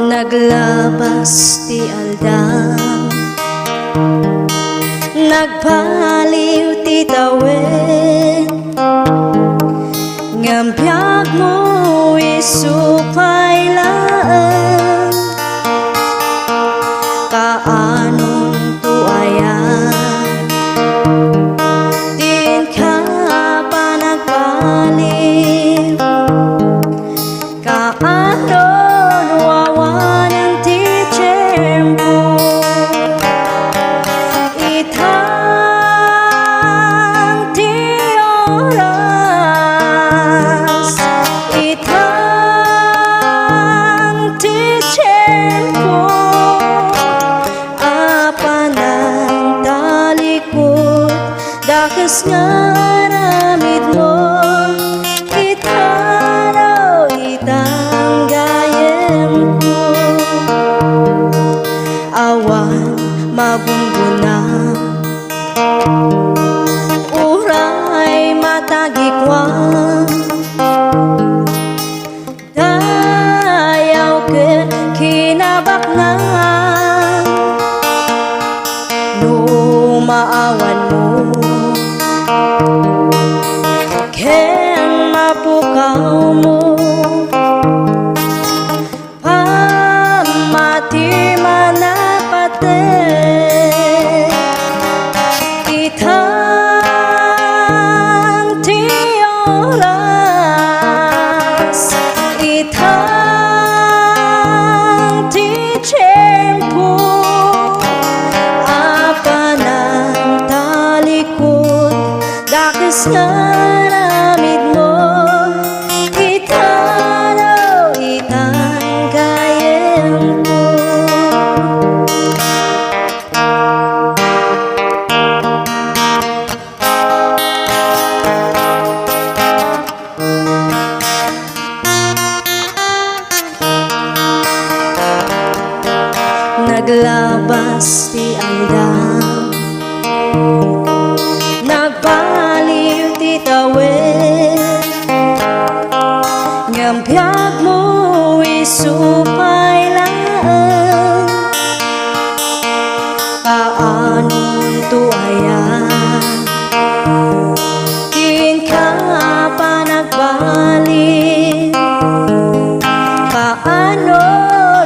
Naglabas ti aldam, nagpaliw ti tawid, ngam biyag mo isupay laan, kaanong tuayan, din ka pa nagpaliw, kaano dakas nga ramid mo, itaraw itang gayem ko. Awan mabunggunang, uray matagikwang, dayaw ke kinabaknang, lumaawan mo, ken mapukaw mo, pamati manapate, itang ti oras, itang ti tiyempo, apanang talikod, dakas nga ramid mo, itaraw itang gayem ko. Naglabas ti aldam, nagpaliw ti tawid, ngam biyag mo isupay laan, kaanong tuayan, din ka pa nagbalik, kaano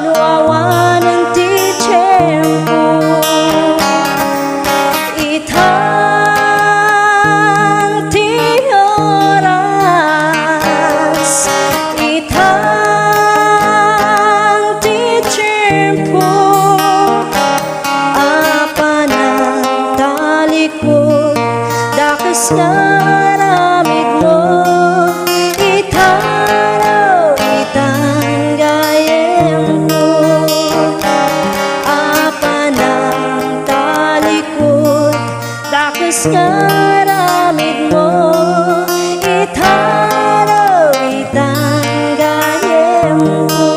nuawan ang ti tiyempo, itang ti oras, itang ti tiyempo, apanang talikod, dakas nga ramid mo, itaraw itang gayem ko, apanang talikod, dakas nga ramid mo, itaraw itang gayem ko.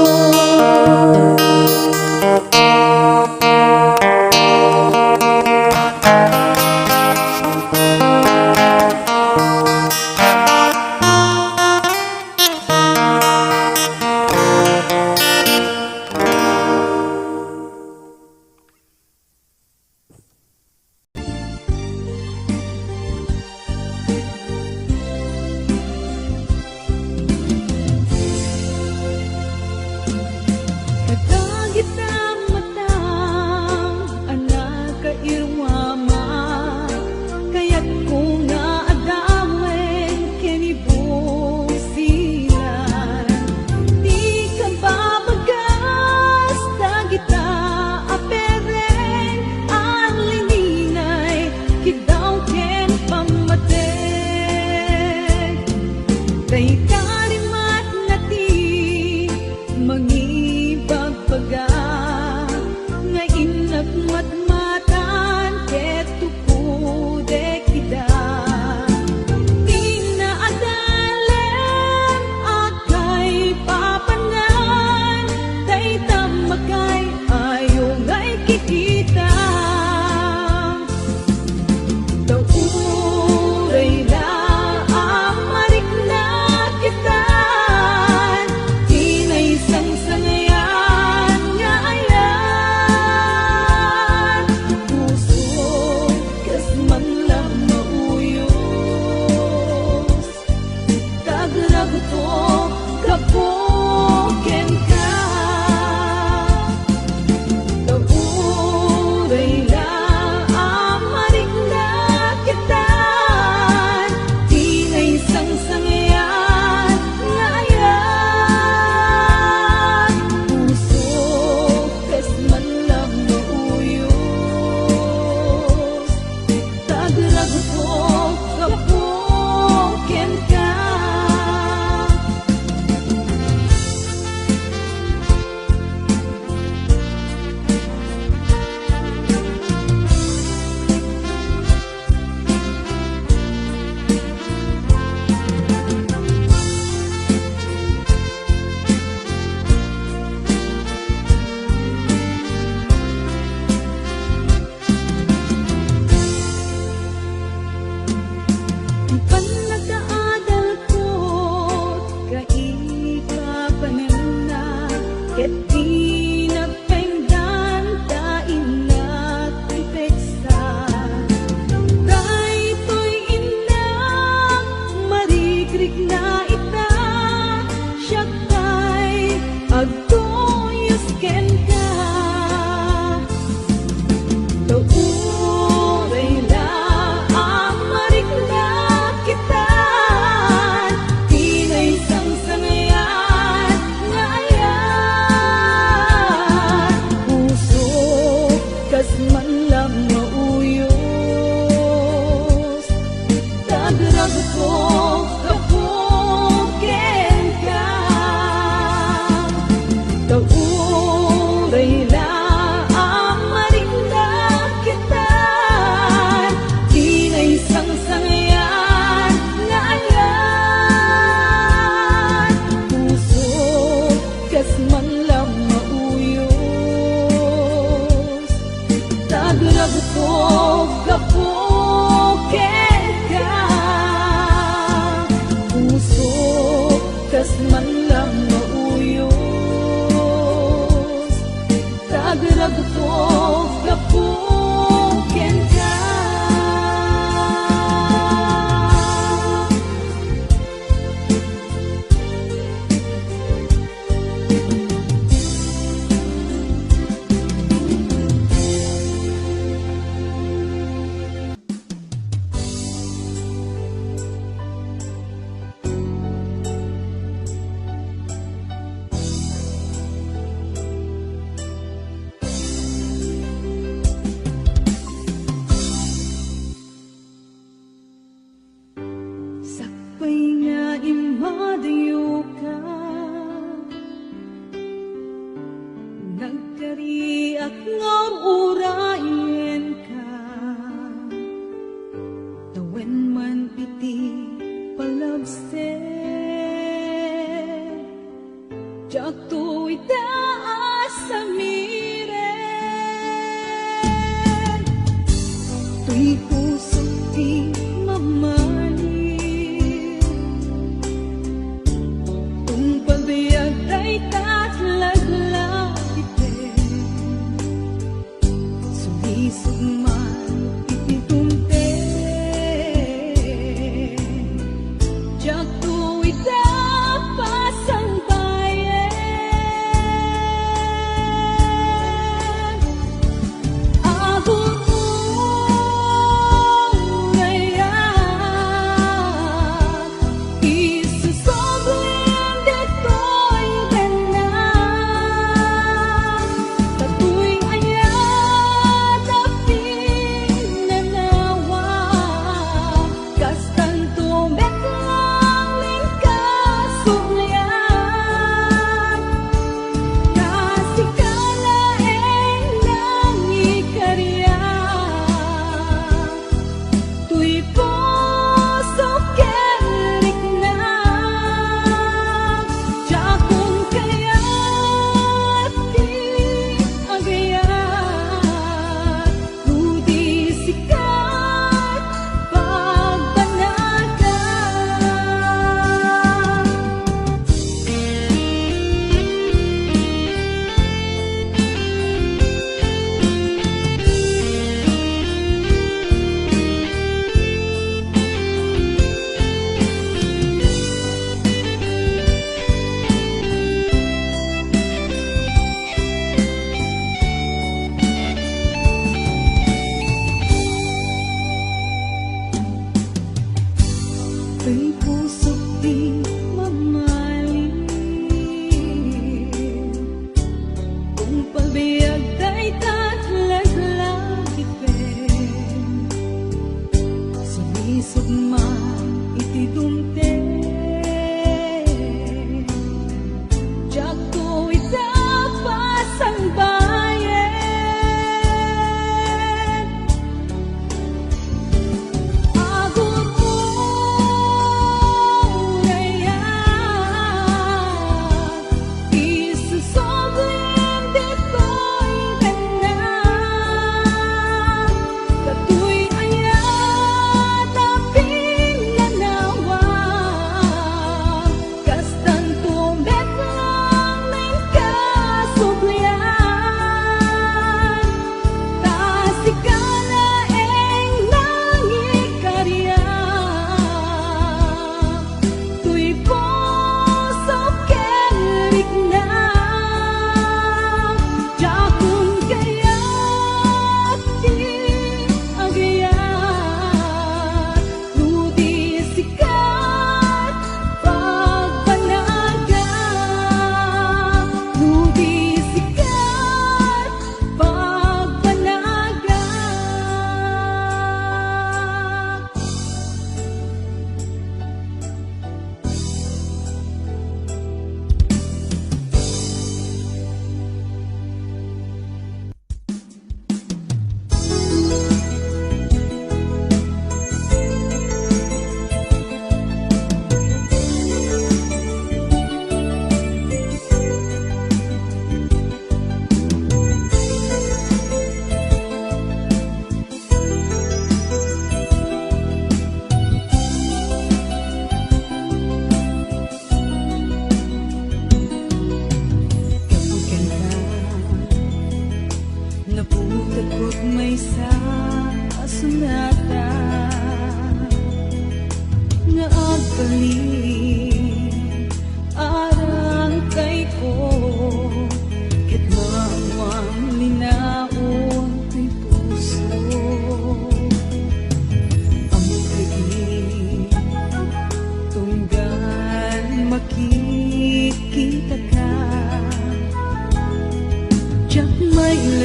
Aka to kapuken ka. Kauray na amarik na kitan, di na isang sangyan nga ayan. Puso kas man lang mauyos, tagrag to kapuken ka. Ang panagkaadal ko kaikapanem na, ket di nagpainggan dain na tipeksa. Daytoy inang marigrig na ita, siya kay agtoyos ken ka. Kauray na amarik na kitan, di na isang sangyan nga ayan. Puso kas man lang mauyos, tagrag to kapuken ka. Kauray na amarik na kitan, di na isang sangyan nga ayan. Puso kas man lang mauyos, tagrag to kapuken ka. Puso kas man lang mauyos, tagrag to kapuken ka. Sakpay nga imadayo ka, nagkariak nga urayen ka. Tawen man iti palagser, jak to itaas sa miren. Tuy puso di mamahalin, kung pabiyag ay tatlaglag itin. Sulisog man ititumpen, jak to itapasang bayan.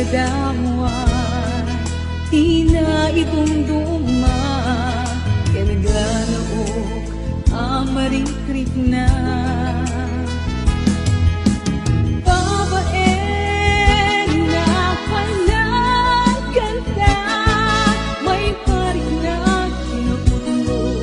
gadawan tina idumduma kanaganaok amarikrip na babae na panagkanta may parik na kinukulo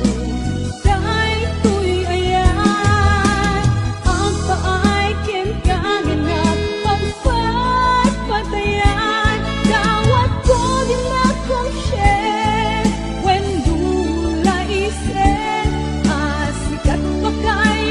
dahil ko'y ayan ang paay kinkanganak pagpatpatayan dawat ko din akong share when dula isen asikat pa kay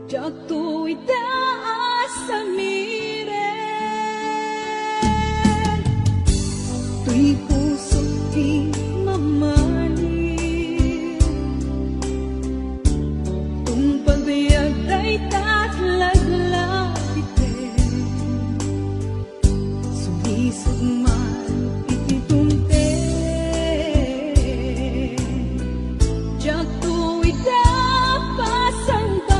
jak tu itaas sa miren, tuy puso di mamani, tung pagbiag ay tatlaglapitin, sumisog man ititunte, jak tu itapasan tayo.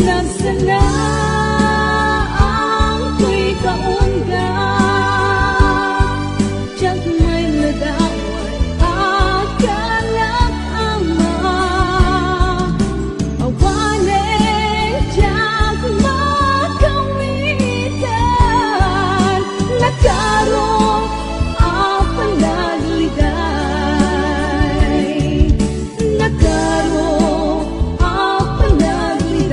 nagsala ang ko'y kaungga, tiyak may ladawat akalat ama. Awanin tiyak makawitan, nagkaroon ang panagligay, nagkaroon ang panagligay.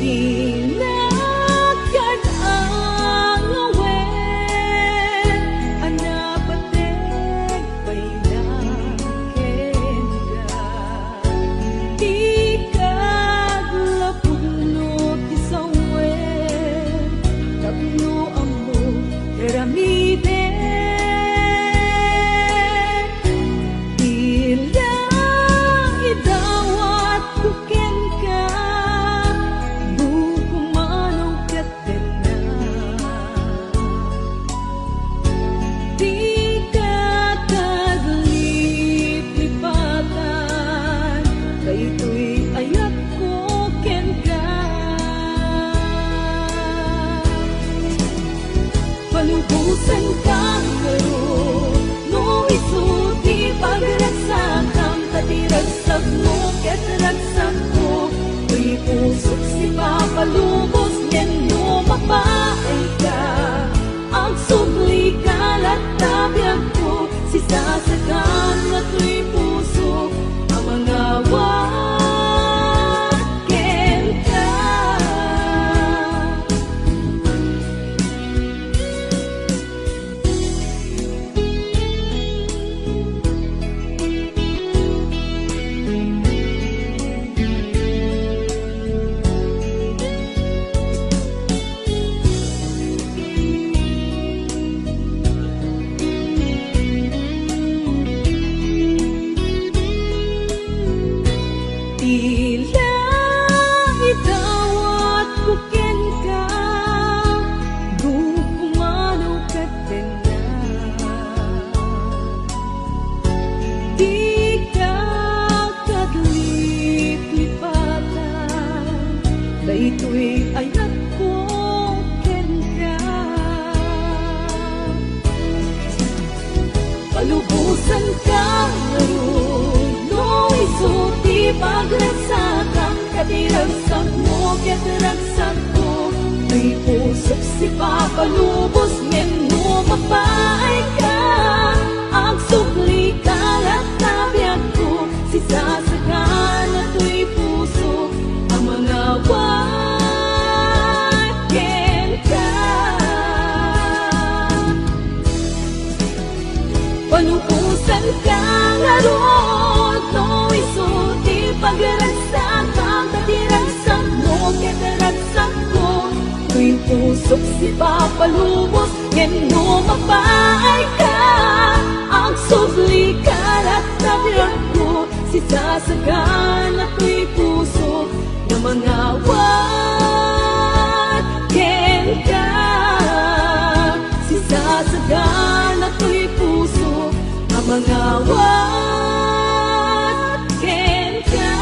Tinagad ang awit, anapatig pailakin ka. Ikag lapugno kisawin, tapno amo karamiden. Ilang idawat kuken ka, bukumanong katena. Di ka taglip-lipatan, kayto'y ayat ko ken ka. Palubusan kang karoon, no isuti pagragsakan, katiragsak mo ket ragsak ko. Tuy pusok si papalubos, ngen no mapaay ka. Ang subli kalat tabiyag ko, si sasagan na tuy pusok, ang mga waken ka. Tila idawat kuken ka, bukumano katena. Di ka kadlip-lipatan, daytoy ayat ko ken ka. Palubusan ka ngayon, no isuti pagragsakan, katiragsak mo ket ragsak ko. Tuy pusok si papalubos, ngen no mapaay ka. Ang subli kalat tabiyag ko, si sasagan na tuy pusok, ang mga waken ka. Palubusan ka ngaron, no isuti pagragsakan, katiragsak mo ket ragsak ko. Tuy pusok si papalubos, ngen no mapaay ka. Ang subli kalat tabiyag ko, si sasagan na tuy pusok, ng mga waken ka. Si sasagan na tuy pusok, ang mga waken ka.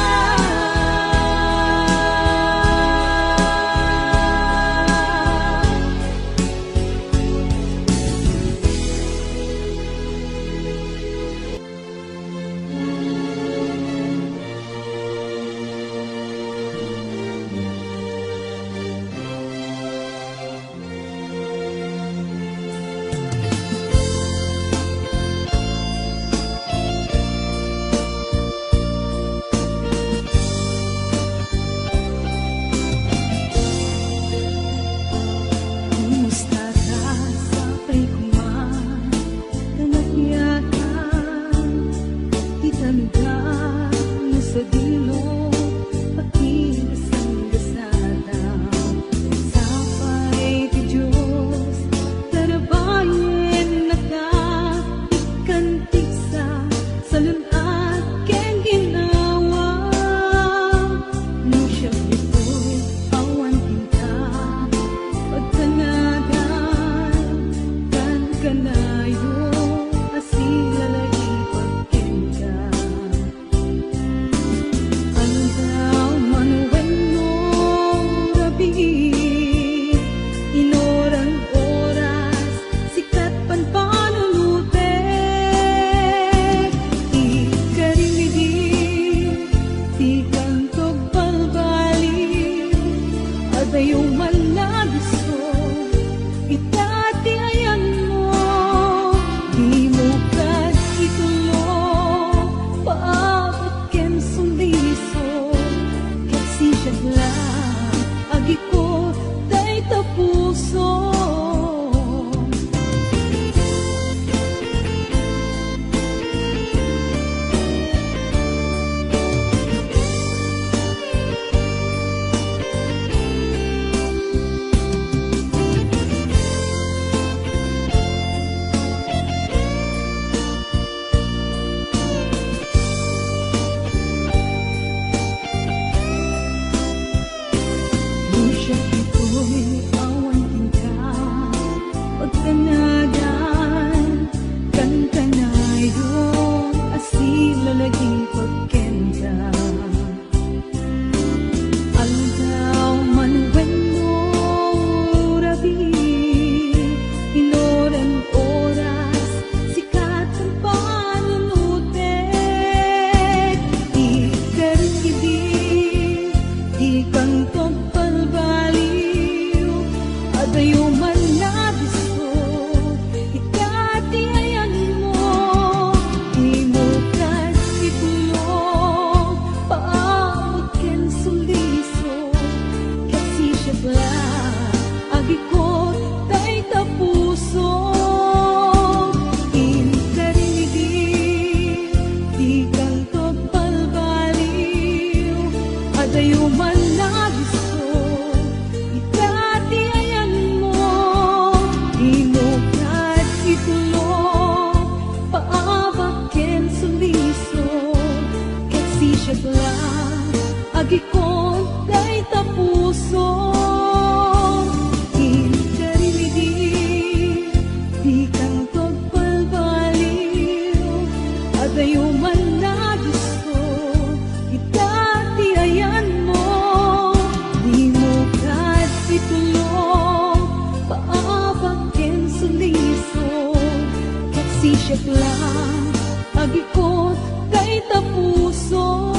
adayo man na gusto, itati ayan mo, di mo kahit itulog, paabaken suliso, kasi siya lang, agikon kay tapuso. Di kang pagpalbaliw, adayo man na gusto, itati ayan mo, di mo kahit itulong, paabaken suliso, kasi siya lang, agikot kay tapuso.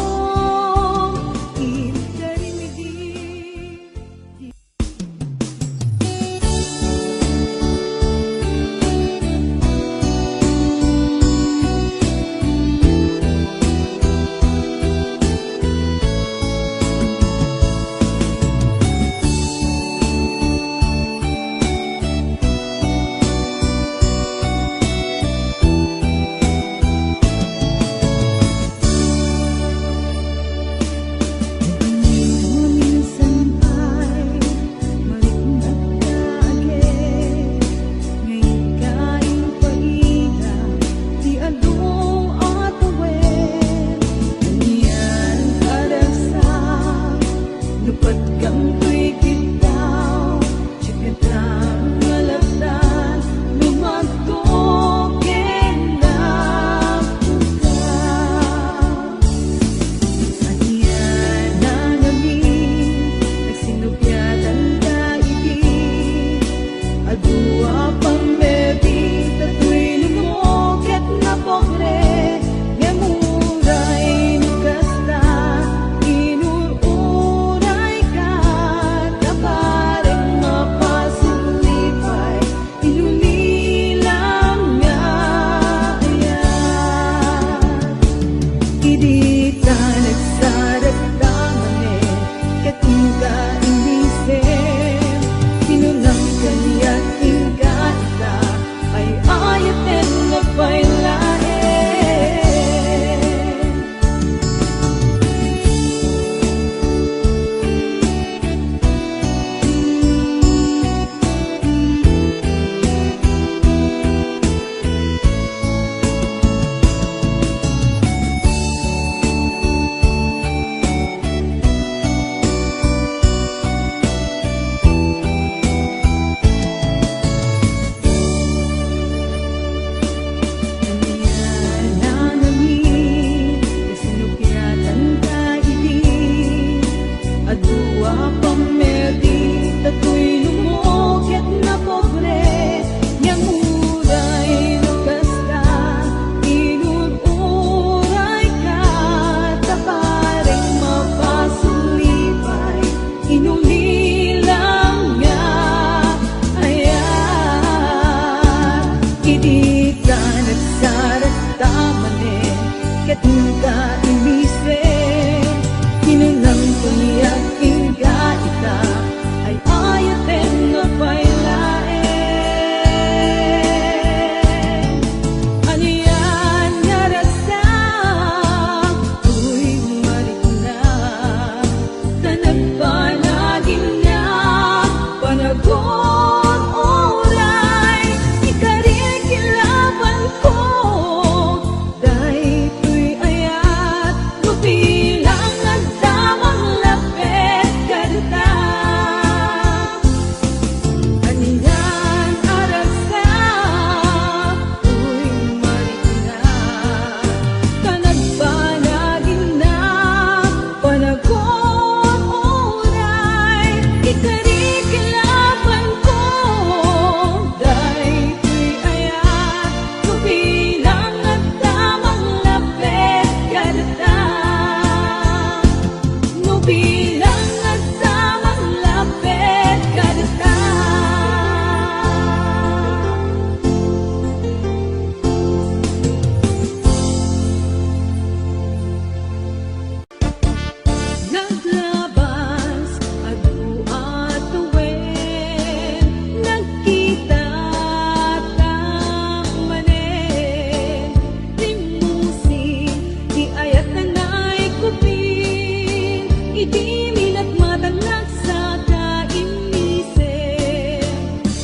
iti minat matanag sa kainisen.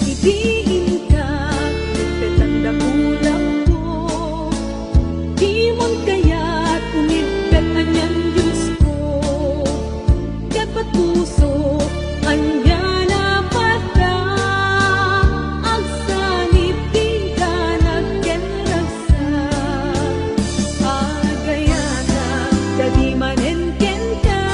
Itiin ka, petanda kulap ko. Di mon kaya't umibet anyan Diyos ko. Dapat puso, anya na pata. Agsanip di ka nagkenragsa. Agayana, dadi manen ken ka.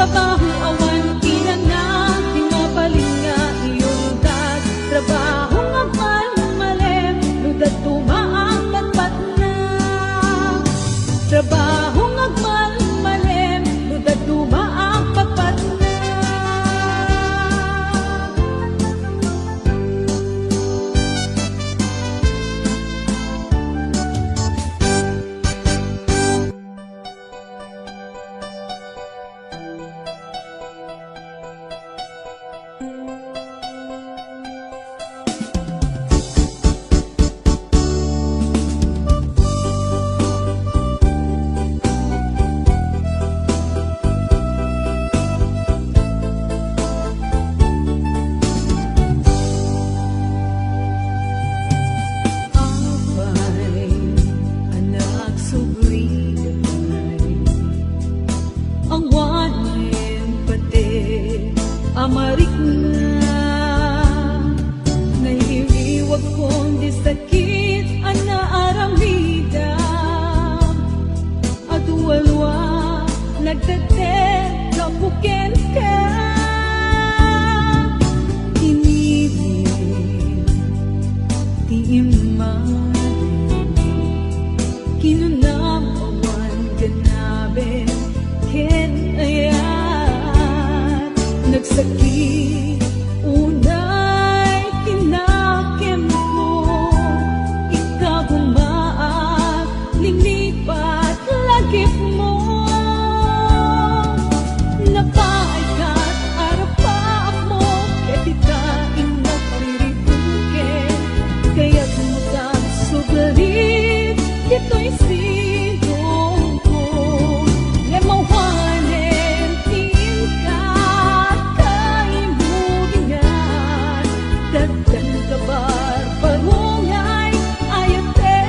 trabaho awan kinana tingabalin nga iyong dag trabaho nga malmalem nudat tumaang pat na trabaho nga malmalem nudat tumaang pat na amarik na nahiriwag kong di sakit ang naaramida at walwa nagdadet kapuken ka inibig di imarin kinunam awan ganabin ken ayat nagsakit unay tinakem ko ikagumaat linipat lagip mo napaikat arapaak mo ketitain na pariribukin kaya't mutang sugalit ito'y silong ko lemawanen tingka dagdan kabar parungay ayate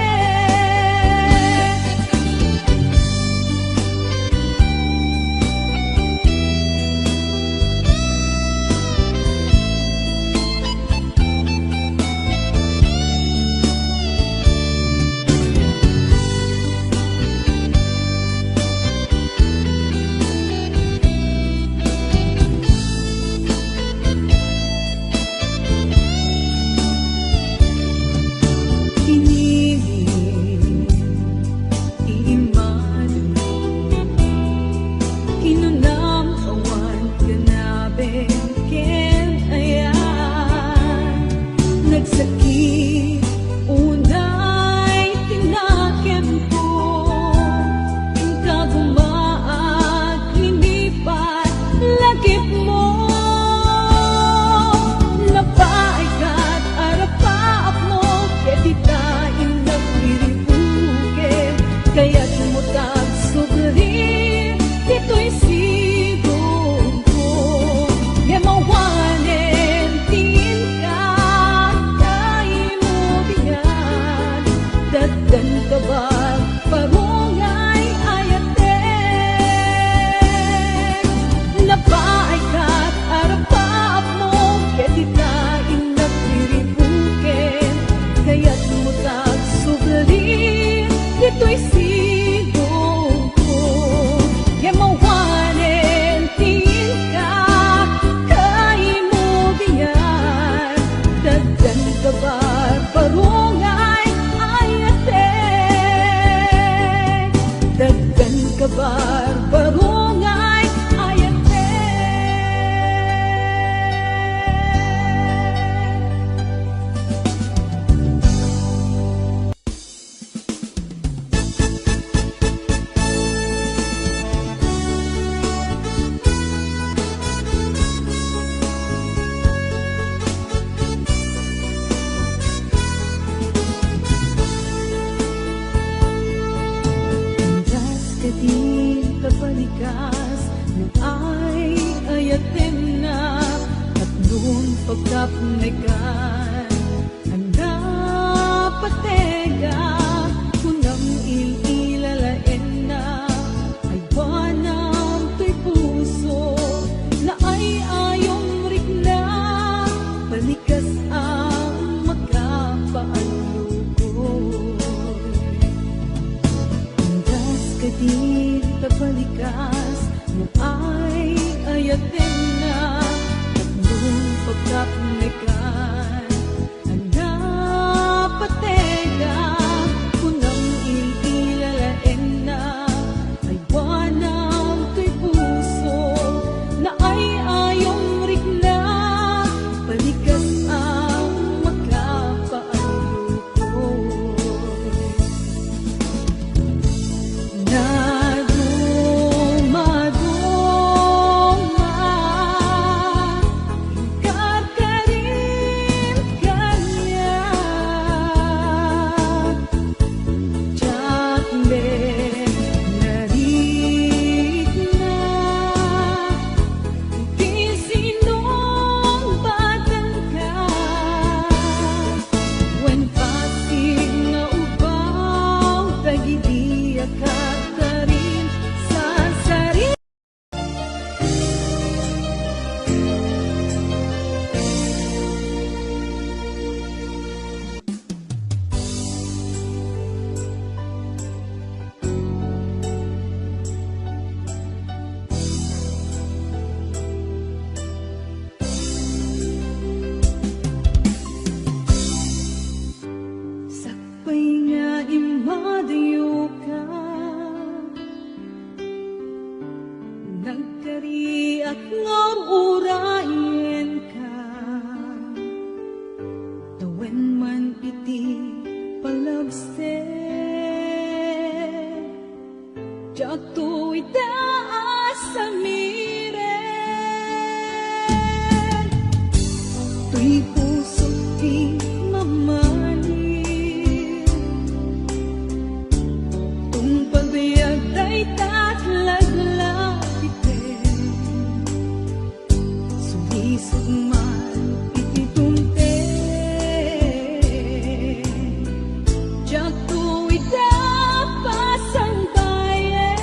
nagsakit unay tinakem ko ikagumaat linipat lagip mo napaikat arapaak mo ketitain nagriribuke kaya't mutag sugarin ito'y sigong ko yamawanen dagdan kabag parungay ayate napaikat arapaak mo ketitain nagriribuken kaya't mutag sugarin ito'y sigong ko yamawanen tingka kay mo diyan dagdan kabar parungay dagdan kabar parungay ayate din kapalikas ng ay ayatin na at noon pagkapnekan ang napatega kunang ililalain na ay wanang to'y puso na ay ayong rikna balikas ang magkapaalukoy Andas ka din kapalikas ng ay Athena at nung pagkapunikan napatega kunang ililalain na ay wanang kay puso na ay ayong rikna balikas ang makapaayukoy na nagkariak nga urayan ka tawen man iti palabse jak tu itaas sa miren tuy puso ti mamani tung pagbiag day tatlaglag Sugman iti tunte jak tuwid pasang bayan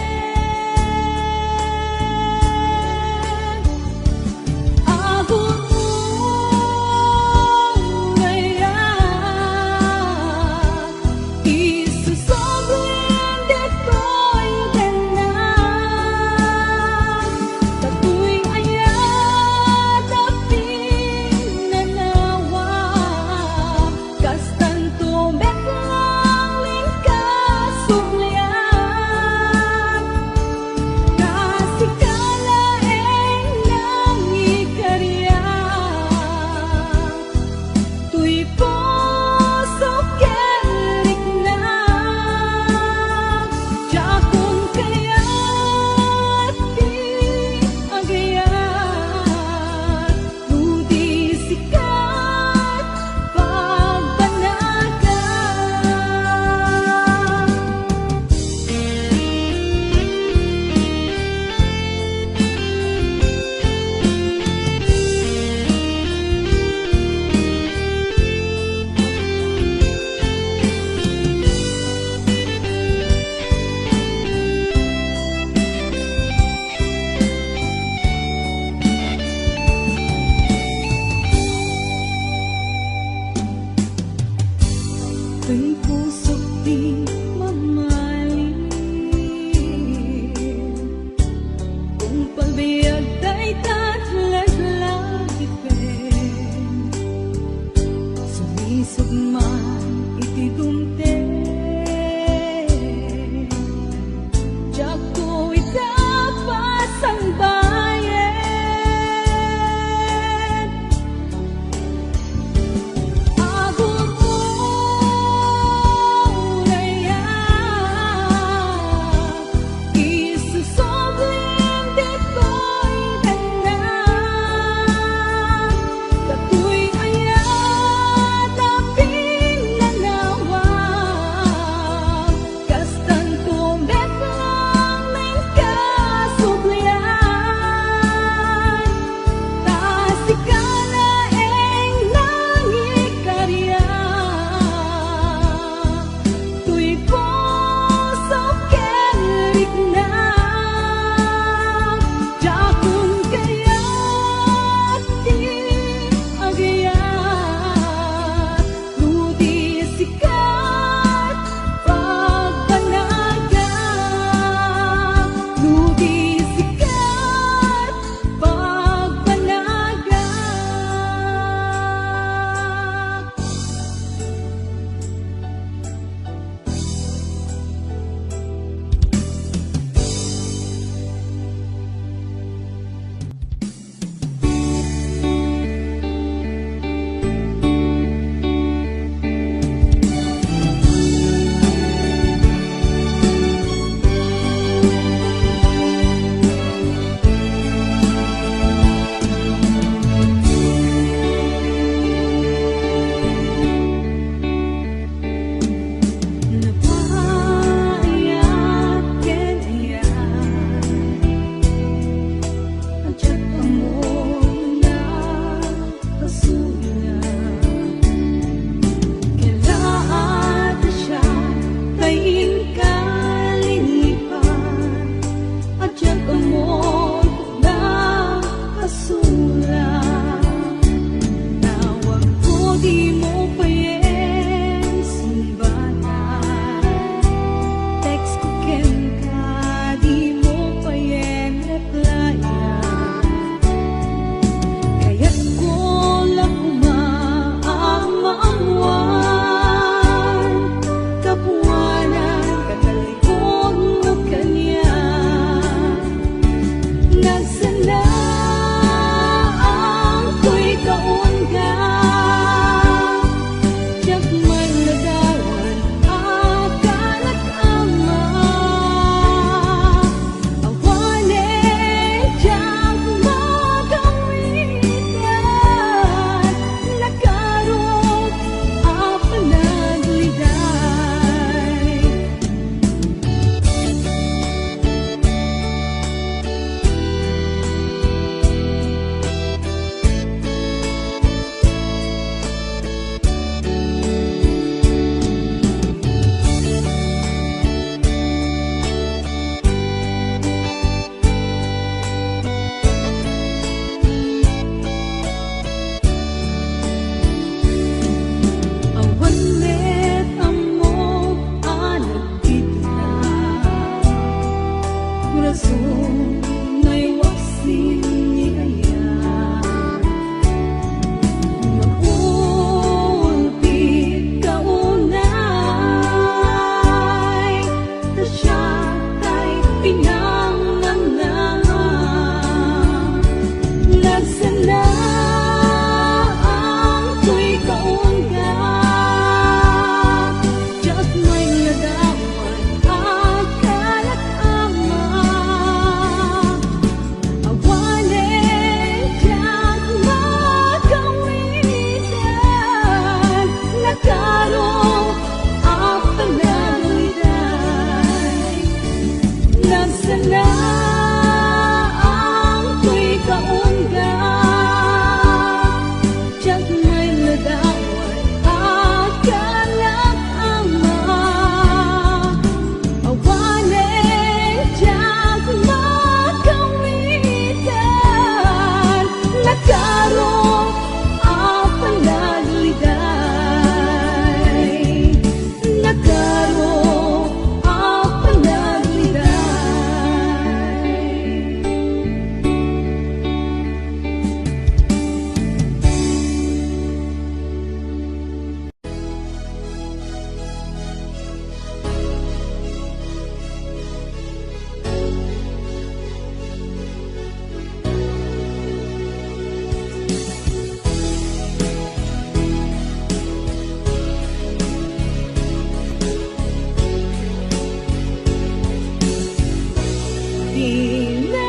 Ilagad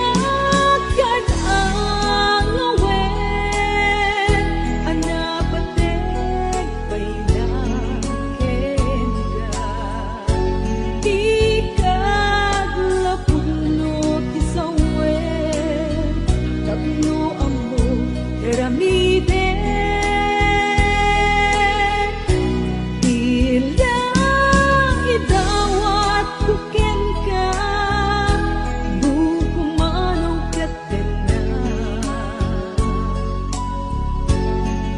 ang awen, anabateg pailaken ka. Di kaglapulot isawen, tapno amo keramiden. Ilang idawat kuken ka, bukumanong katena.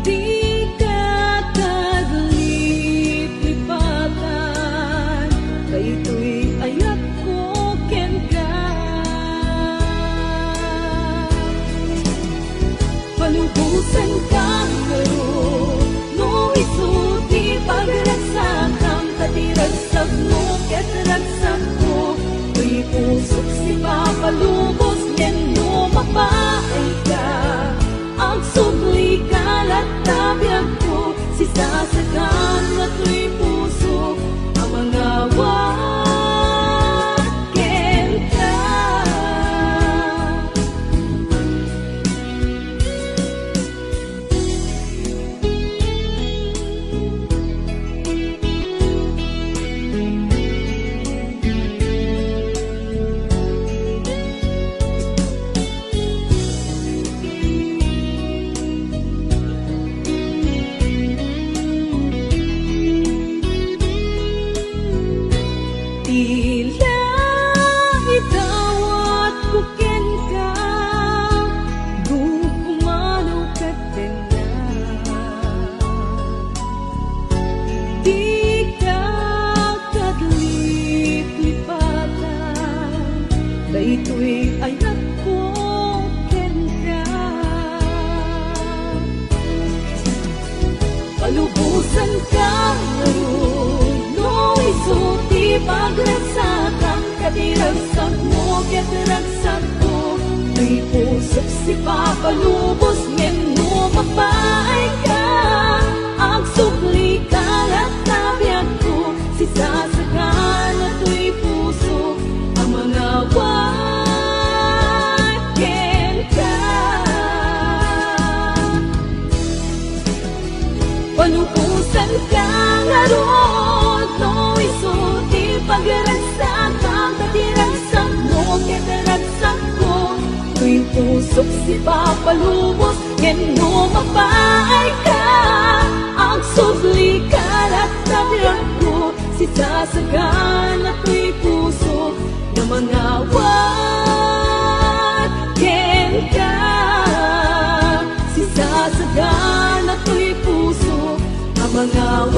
Di ka taglip-lipatan, kayto'y ayat ko ken ka. Palubusan ka ngayon, no isuti pagragsakan, katiragsak mo ket ragsak ko. Tuy pusok si papalubos, ngen no mapaay ka. Ang subli kalat tabiyag ko, si sasakan na tuy puso, ang mga waken ka. Tila itawat kuken ka, bukumano katena. Di ka kaglip-lipatan, kayto'y ayat ko ken ka. Palubusan ka ngayon, no isuti pagragsakan, katiragsak mo ket ragsak ko. Tuy pusok si papalubos, ngen no mapaay ka. Ang subli kalat tabiyag ko, si sasakan na tuy puso, ang mga waken ka. Palubusan ka ngayon, no isuti pagragsakan, katiragsak mo ket ragsak ko. Tuy pusok si papalubos, ngen no mapaay ka. Ang subli kalat tabiyag ko, si sasakan na tuy puso, ng mga waken ka. Si sasakan na tuy puso, ang mga